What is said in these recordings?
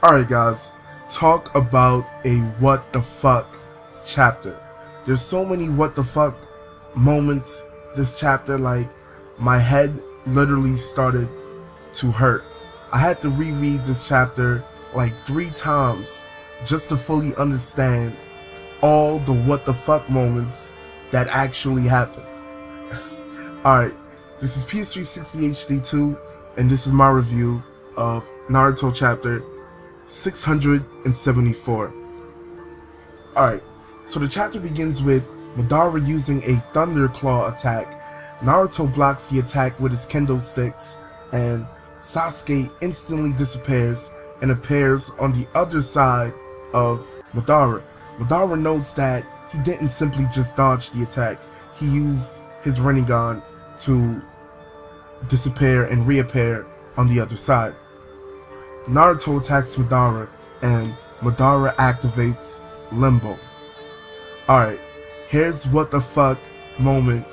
Alright guys, talk about a what the fuck chapter. There's so many what the fuck moments this chapter, like my head literally started to hurt. I had to reread this chapter like 3 times just to fully understand all the what the fuck moments that actually happened. Alright, this is PS360 HD2 and this is my review of Naruto chapter 674. Alright, so the chapter begins with Madara using a Thunder Claw attack. Naruto blocks the attack with his kendo sticks, and Sasuke instantly disappears and appears on the other side of Madara. Madara notes that he didn't simply just dodge the attack, he used his Rinnegan to disappear and reappear on the other side. Naruto attacks Madara, and Madara activates Limbo. Alright, here's what the fuck moment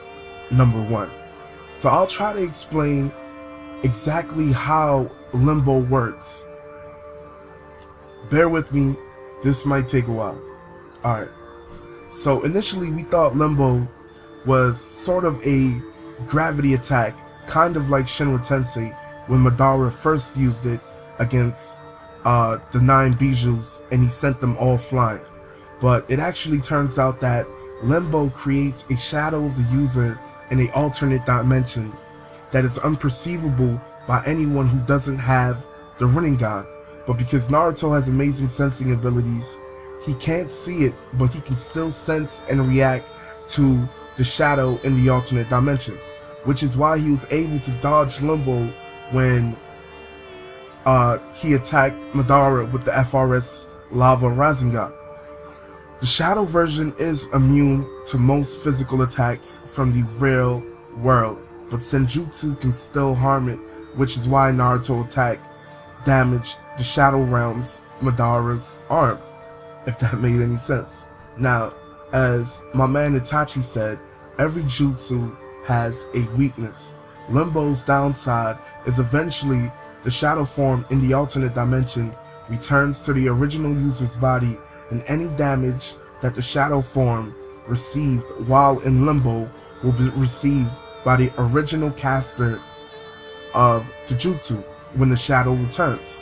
number 1. So I'll try to explain exactly how Limbo works. Bear with me, this might take a while. Alright, so initially we thought Limbo was sort of a gravity attack, kind of like Shinra Tensei when Madara first used it against the 9 bijous and he sent them all flying. But it actually turns out that Limbo creates a shadow of the user in an alternate dimension that is unperceivable by anyone who doesn't have the Rinnegan. But because Naruto has amazing sensing abilities, he can't see it, but he can still sense and react to the shadow in the alternate dimension, which is why he was able to dodge Limbo when he attacked Madara with the FRS Lava Rasengan. The shadow version is immune to most physical attacks from the real world, but Senjutsu can still harm it, which is why Naruto attack damaged the Shadow Realm's Madara's arm, if that made any sense. Now, as my man Itachi said, every jutsu has a weakness. Limbo's downside is eventually the shadow form in the alternate dimension returns to the original user's body, and any damage that the shadow form received while in Limbo will be received by the original caster of the jutsu when the shadow returns.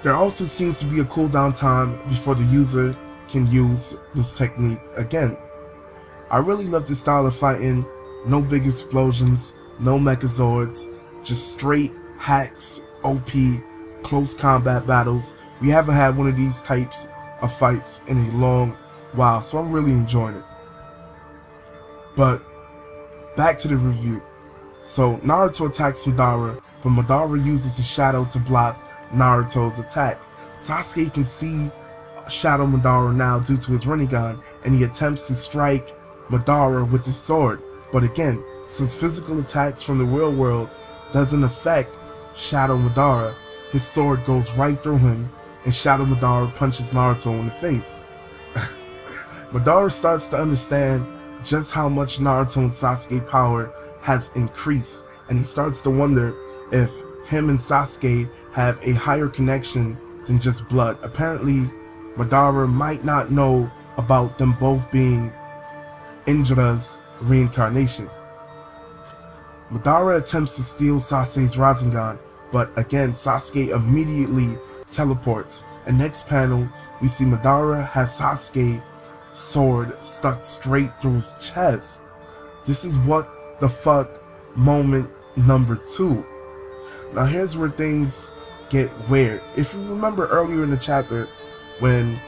There also seems to be a cooldown time before the user can use this technique again. I really love this style of fighting. No big explosions, no mechazords, just straight hacks, OP, close combat battles. We haven't had one of these types of fights in a long while, so I'm really enjoying it. But back to the review. So Naruto attacks Madara, but Madara uses a shadow to block Naruto's attack. Sasuke can see Shadow Madara now due to his Rinnegan, and he attempts to strike Madara with his sword. But again, since physical attacks from the real world doesn't affect Shadow Madara, his sword goes right through him, and Shadow Madara punches Naruto in the face. Madara starts to understand just how much Naruto and Sasuke power has increased, and he starts to wonder if him and Sasuke have a higher connection than just blood. Apparently, Madara might not know about them both being Indra's reincarnation. Madara attempts to steal Sasuke's Rasengan, but again Sasuke immediately teleports, and next panel we see Madara has Sasuke's sword stuck straight through his chest. This is what the fuck moment number 2. Now here's where things get weird. If you remember earlier in the chapter when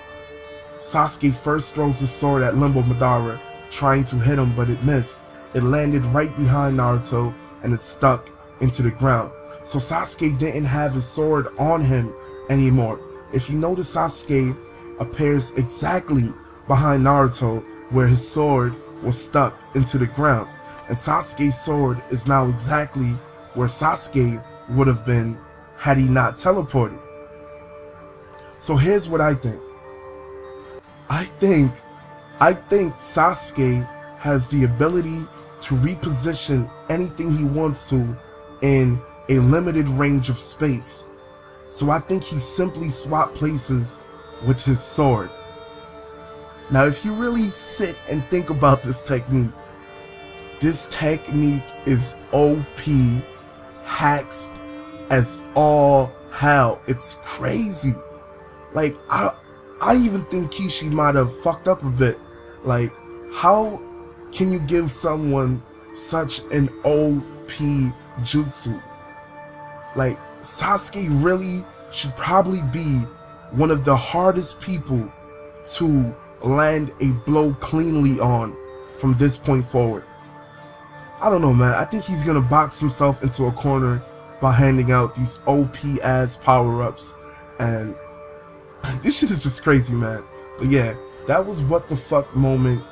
Sasuke first throws his sword at Limbo Madara, trying to hit him but it missed, it landed right behind Naruto and it stuck into the ground. So Sasuke didn't have his sword on him anymore. If you notice, Sasuke appears exactly behind Naruto where his sword was stuck into the ground, and Sasuke's sword is now exactly where Sasuke would have been had he not teleported. So here's what I think. I think Sasuke has the ability to reposition anything he wants to in a limited range of space. So I think he simply swapped places with his sword. Now, if you really sit and think about this technique is OP, hacks as all hell. It's crazy. Like, I even think Kishi might have fucked up a bit. Like, how can you give someone such an OP jutsu? Like, Sasuke really should probably be one of the hardest people to land a blow cleanly on from this point forward. I don't know, man. I think he's gonna box himself into a corner by handing out these OP ass power-ups, and this shit is just crazy, man. But yeah, that was what the fuck moment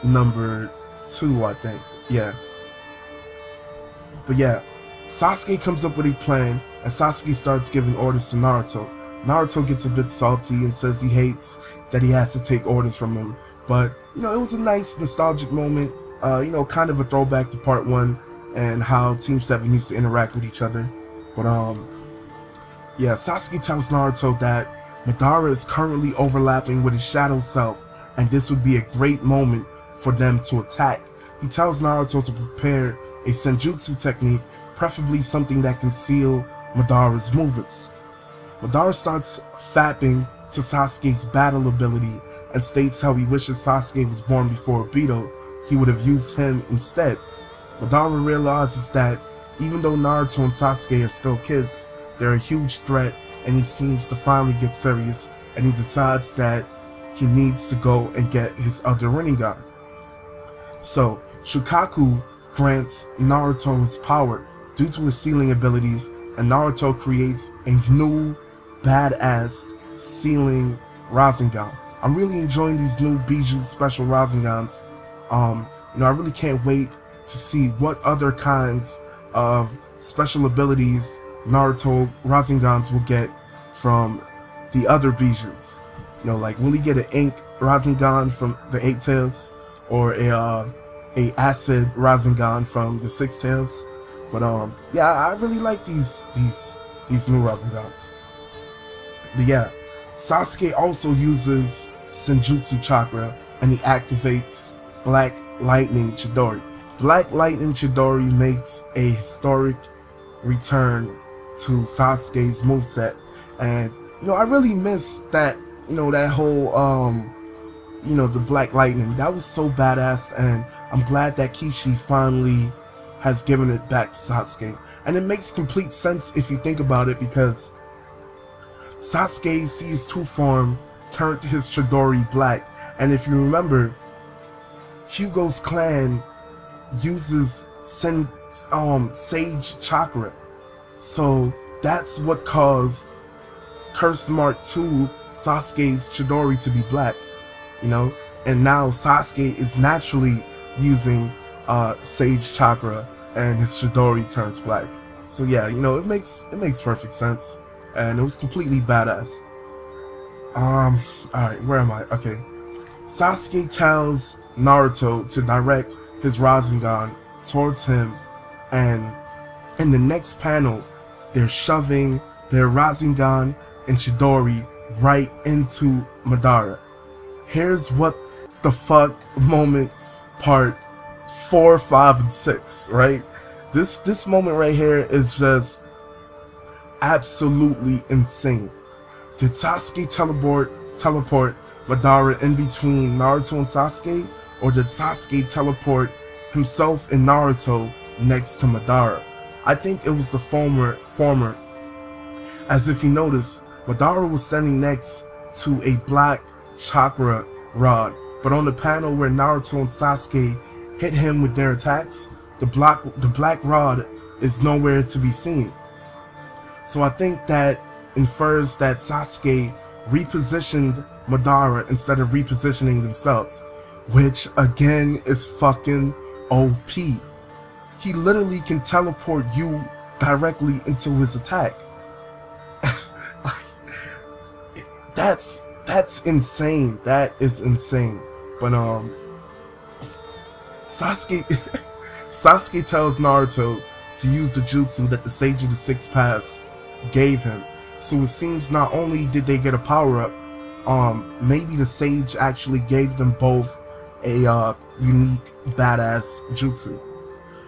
number 2, I think. Yeah. But yeah, Sasuke comes up with a plan, and Sasuke starts giving orders to Naruto. Naruto gets a bit salty and says he hates that he has to take orders from him. But, you know, it was a nice nostalgic moment. You know, kind of a throwback to part 1 and how Team 7 used to interact with each other. But, yeah, Sasuke tells Naruto that Madara is currently overlapping with his shadow self, and this would be a great moment for them to attack. He tells Naruto to prepare a senjutsu technique, preferably something that can seal Madara's movements. Madara starts fapping to Sasuke's battle ability and states how he wishes Sasuke was born before Obito. He would have used him instead. Madara realizes that even though Naruto and Sasuke are still kids, they're a huge threat, and he seems to finally get serious, and he decides that he needs to go and get his other Rinnegan. So, Shukaku grants Naruto his power due to his sealing abilities, and Naruto creates a new badass sealing Rasengan. I'm really enjoying these new bijuu special Rasengans. You know, I really can't wait to see what other kinds of special abilities Naruto Rasengans will get from the other bijus. You know, like, will he get an ink Rasengan from the 8 Tails, or a acid Rasengan from the 6 Tails? But yeah, I really like these new Rasengans. But yeah, Sasuke also uses Senjutsu Chakra, and he activates Black Lightning Chidori. Black Lightning Chidori makes a historic return to Sasuke's moveset, and you know, I really miss that, you know, that whole you know, the Black Lightning. That was so badass, and I'm glad that Kishi finally has given it back to Sasuke. And it makes complete sense if you think about it, because Sasuke sees two form turned his Chidori black, and if you remember, Hugo's clan uses Sage Chakra, so that's what caused Curse Mark 2 Sasuke's Chidori to be black, you know, and now Sasuke is naturally using Sage Chakra, and his Chidori turns black. So yeah, you know, it makes perfect sense, and it was completely badass. Alright, where am I? Okay. Sasuke tells Naruto to direct his Rasengan towards him, and in the next panel, they're shoving their Rasengan and Chidori right into Madara. Here's what the fuck moment part 4, 5, and 6, right? This moment right here is just absolutely insane. Did Sasuke teleport Madara in between Naruto and Sasuke, or did Sasuke teleport himself and Naruto next to Madara? I think it was the former, as if you notice, Madara was standing next to a black chakra rod, but on the panel where Naruto and Sasuke hit him with their attacks, the black rod is nowhere to be seen. So I think that infers that Sasuke repositioned Madara instead of repositioning themselves, which again is fucking OP. He literally can teleport you directly into his attack. That's insane. That is insane. But Sasuke tells Naruto to use the jutsu that the Sage of the Six Paths gave him. So it seems not only did they get a power up, maybe the sage actually gave them both a unique badass jutsu.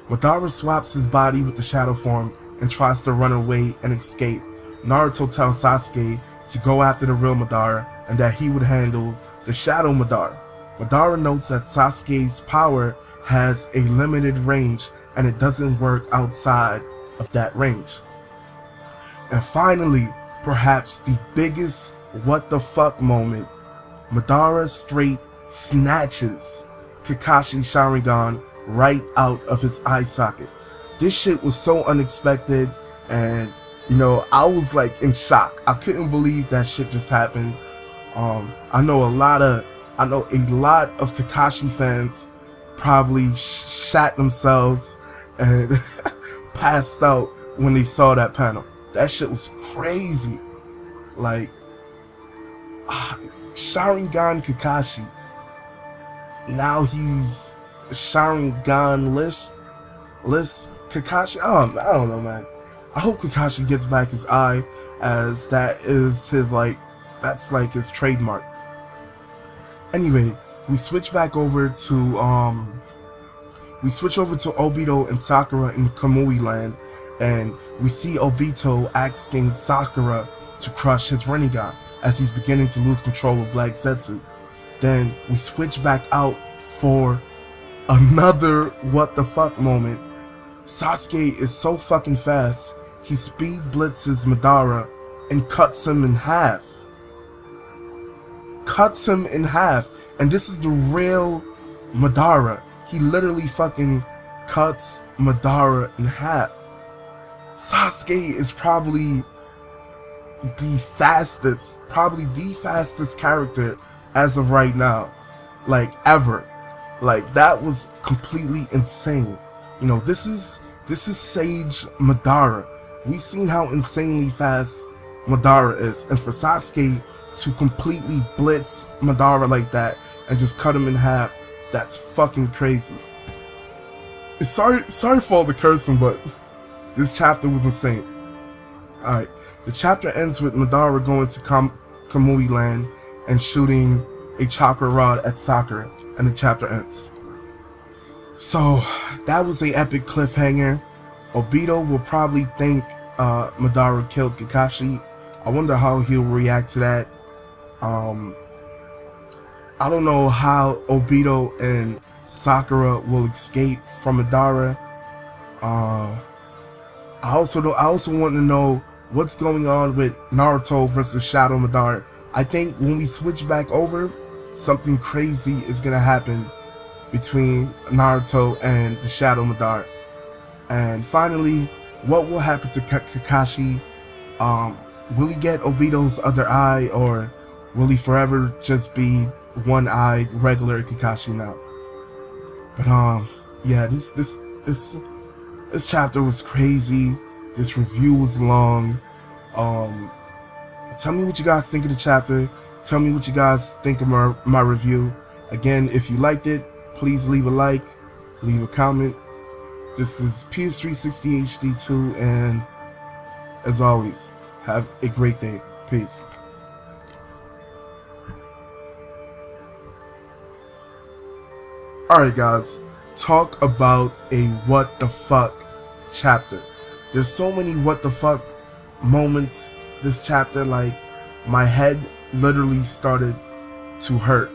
Madara swaps his body with the shadow form and tries to run away and escape. Naruto tells Sasuke to go after the real Madara and that he would handle the shadow Madara. Madara notes that Sasuke's power has a limited range and it doesn't work outside of that range. And finally, perhaps the biggest what the fuck moment, Madara straight snatches Kakashi Sharingan right out of his eye socket. This shit was so unexpected, and you know, I was like in shock. I couldn't believe that shit just happened. I know a lot of Kakashi fans probably shat themselves and passed out when they saw that panel. That shit was crazy. Like, Sharingan Kakashi. Now he's Sharingan-less Kakashi. I don't know, man. I hope Kakashi gets back his eye, as that is his that's like his trademark. Anyway, we switch over to Obito and Sakura in Kamui Land, and we see Obito asking Sakura to crush his Rinnegan as he's beginning to lose control of Black Zetsu. Then we switch back out for another what the fuck moment. Sasuke is so fucking fast, he speed blitzes Madara and cuts him in half. And this is the real Madara. He literally fucking cuts Madara in half. Sasuke is probably the fastest character as of right now, like ever. Like, that was completely insane. You know, this is Sage Madara. We've seen how insanely fast Madara is, and for Sasuke to completely blitz Madara like that and just cut him in half, that's fucking crazy. Sorry for all the cursing, but this chapter was insane. Alright, the chapter ends with Madara going to Kamui Land and shooting a chakra rod at Sakura, and the chapter ends. So, that was an epic cliffhanger. Obito will probably think Madara killed Kakashi. I wonder how he'll react to that. I don't know how Obito and Sakura will escape from Madara. I also want to know what's going on with Naruto versus Shadow Madara. I think when we switch back over, something crazy is gonna happen between Naruto and the Shadow Madara. And finally, what will happen to Kakashi? Will he get Obito's other eye, or will he forever just be one-eyed regular Kakashi now? But yeah, this chapter was crazy. This review was long. Tell me what you guys think of the chapter. Tell me what you guys think of my review. Again, if you liked it, please leave a like, leave a comment. This is PS360HD2, and as always, have a great day. Peace. Alright guys, talk about a what the fuck chapter. There's so many what the fuck moments this chapter, like my head literally started to hurt.